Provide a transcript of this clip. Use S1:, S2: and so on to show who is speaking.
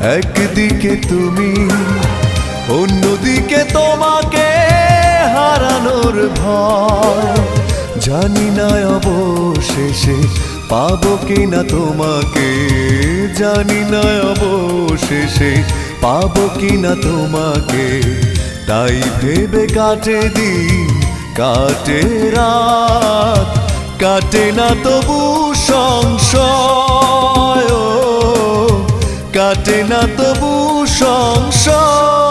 S1: একদিকে তুমি, অন্যদিকে তোমাকে হারানোর ভয়। জানি না অবশেষে পাবো কিনা তোমাকে, জানি না অবশেষে পাবো কিনা তোমাকে। তাই ভেবে কাটে দিন, কাটে রাত, কাটে না তবু সংশয়, কাটে না তবু সংশয়।